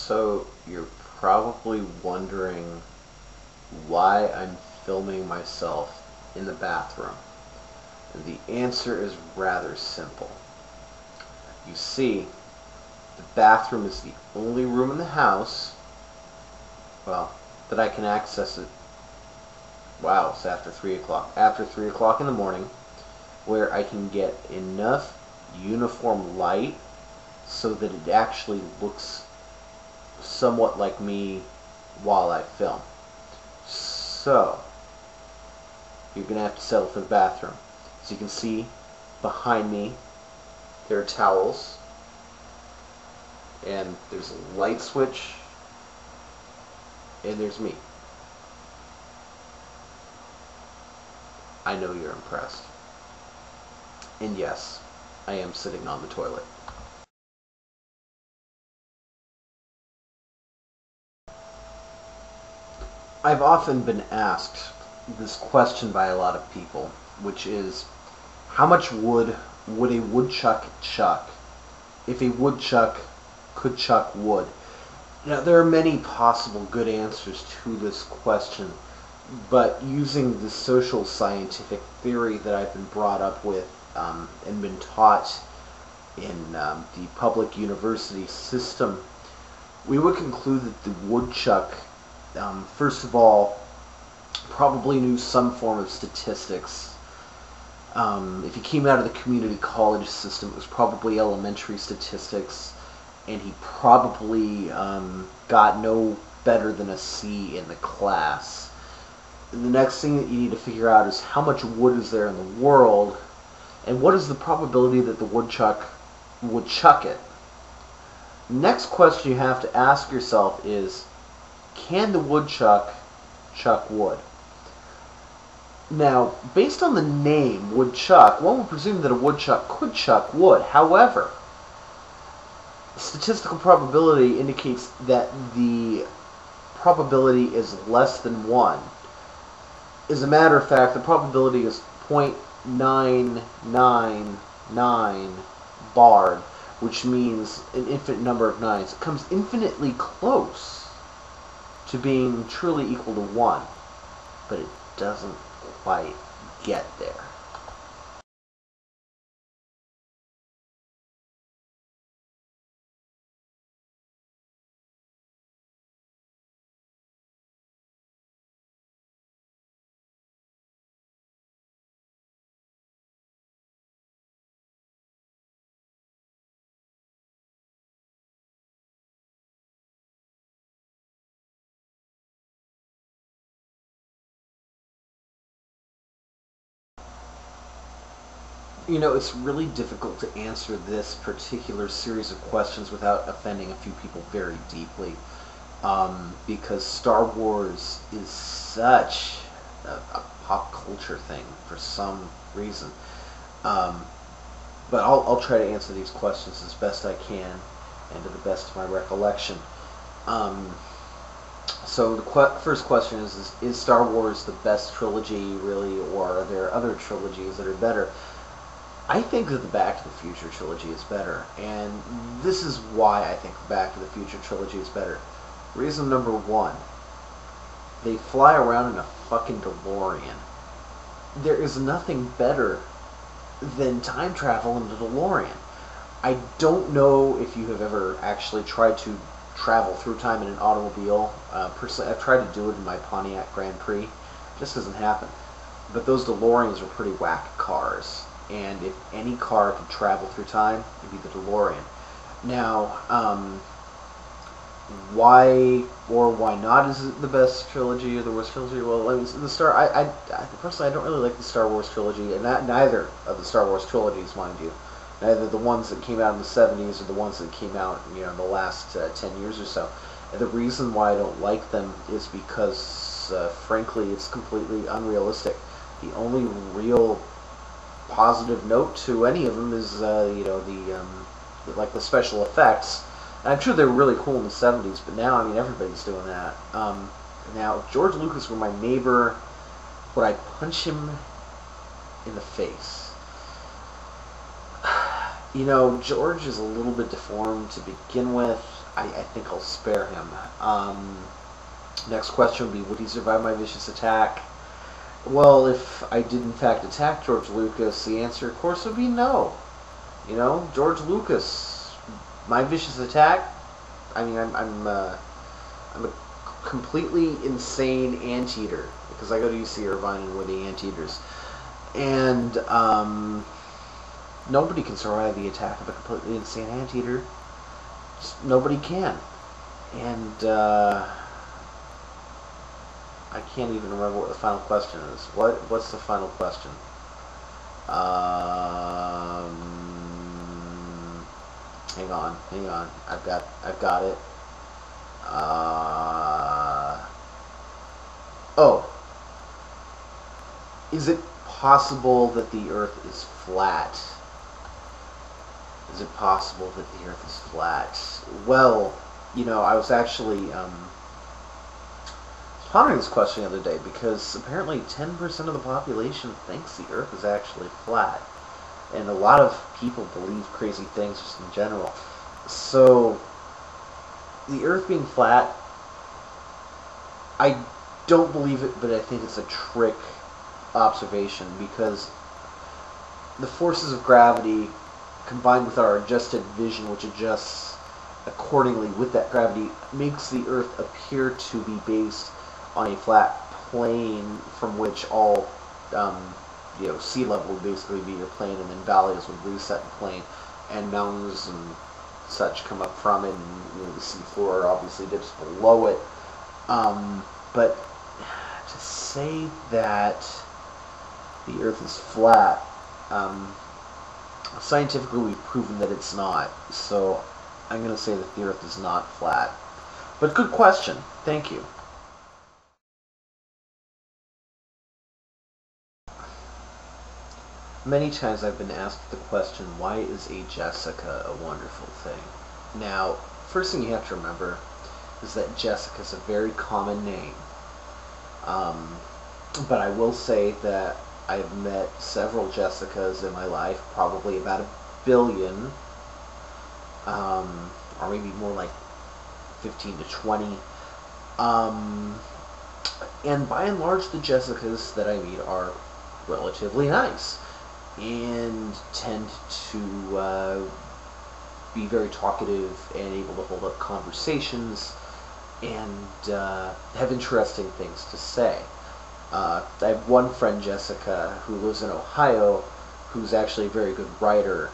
So you're probably wondering why I'm filming myself in the bathroom. And the answer is rather simple. You see, the bathroom is the only room in the house, well, that I can access it. Wow, it's after 3 o'clock. After 3 o'clock in the morning, where I can get enough uniform light so that it actually looks somewhat like me while I film. So, you're going to have to settle for the bathroom. As you can see behind me, there are towels, and there's a light switch, and there's me. I know you're impressed. And yes, I am sitting on the toilet. I've often been asked this question by a lot of people, which is, how much wood would a woodchuck chuck if a woodchuck could chuck wood? Now, there are many possible good answers to this question, but using the social scientific theory that I've been brought up with and been taught in the public university system, we would conclude that the woodchuck, first of all, probably knew some form of statistics. If he came out of the community college system, it was probably elementary statistics, and he probably got no better than a C in the class. The next thing that you need to figure out is how much wood is there in the world, and what is the probability that the woodchuck would chuck it. Next question you have to ask yourself is, can the woodchuck chuck wood? Now, based on the name, woodchuck, one would presume that a woodchuck could chuck wood. However, statistical probability indicates that the probability is less than 1. As a matter of fact, the probability is 0.999 barred, which means an infinite number of nines. It comes infinitely close to being truly equal to 1, but it doesn't quite get there. You know, it's really difficult to answer this particular series of questions without offending a few people very deeply, because Star Wars is such a pop culture thing for some reason. Um, but I'll try to answer these questions as best I can and to the best of my recollection. Um, so the first question is Star Wars the best trilogy, really, or are there other trilogies that are better? I think that the Back to the Future trilogy is better, and this is why I think the Back to the Future trilogy is better. Reason number one, they fly around in a fucking DeLorean. There is nothing better than time travel in the DeLorean. I don't know if you have ever actually tried to travel through time in an automobile. Personally, I've tried to do it in my Pontiac Grand Prix. It just doesn't happen. But those DeLoreans are pretty whack cars. And if any car could travel through time, it'd be the DeLorean. Now, why or why not is it the best trilogy or the worst trilogy? Well, I mean, I personally, I don't really like the Star Wars trilogy, and neither of the Star Wars trilogies, mind you. Neither the ones that came out in the 70s or the ones that came out, in the last 10 years or so. And the reason why I don't like them is because, frankly, it's completely unrealistic. The only real positive note to any of them is like the special effects. And I'm sure they were really cool in the 70s, but now, I mean, everybody's doing that. Now, if George Lucas were my neighbor, would I punch him in the face? George is a little bit deformed to begin with. I think I'll spare him. Next question would be, would he survive my vicious attack? Well, if I did in fact attack George Lucas, the answer, of course, would be no. You know, George Lucas, my vicious attack. I mean, I'm a completely insane anteater because I go to UC Irvine and we're the anteaters, and nobody can survive the attack of a completely insane anteater. Just nobody can, and I can't even remember what the final question is. What's the final question? Hang on. I've got it. Oh, is it possible that the Earth is flat? Is it possible that the Earth is flat? Well, you know, I was actually pondering this question the other day because apparently 10% of the population thinks the Earth is actually flat. And a lot of people believe crazy things just in general. So, the Earth being flat, I don't believe it, but I think it's a trick observation because the forces of gravity combined with our adjusted vision, which adjusts accordingly with that gravity, makes the Earth appear to be based on a flat plane from which all sea level would basically be your plane, and then valleys would reset the plane, and mountains and such come up from it, and the sea floor obviously dips below it. But to say that the Earth is flat, scientifically we've proven that it's not. So I'm going to say that the Earth is not flat. But good question. Thank you. Many times I've been asked the question, why is a Jessica a wonderful thing? Now, first thing you have to remember is that Jessica is a very common name. But I will say that I've met several Jessicas in my life, probably about 1 billion, or maybe more like 15 to 20. And by and large, the Jessicas that I meet are relatively nice and tend to be very talkative and able to hold up conversations and have interesting things to say. I have one friend, Jessica, who lives in Ohio, who's actually a very good writer,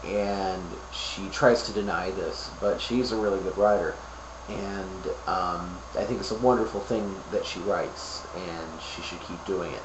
and she tries to deny this, but she's a really good writer, and I think it's a wonderful thing that she writes, and she should keep doing it.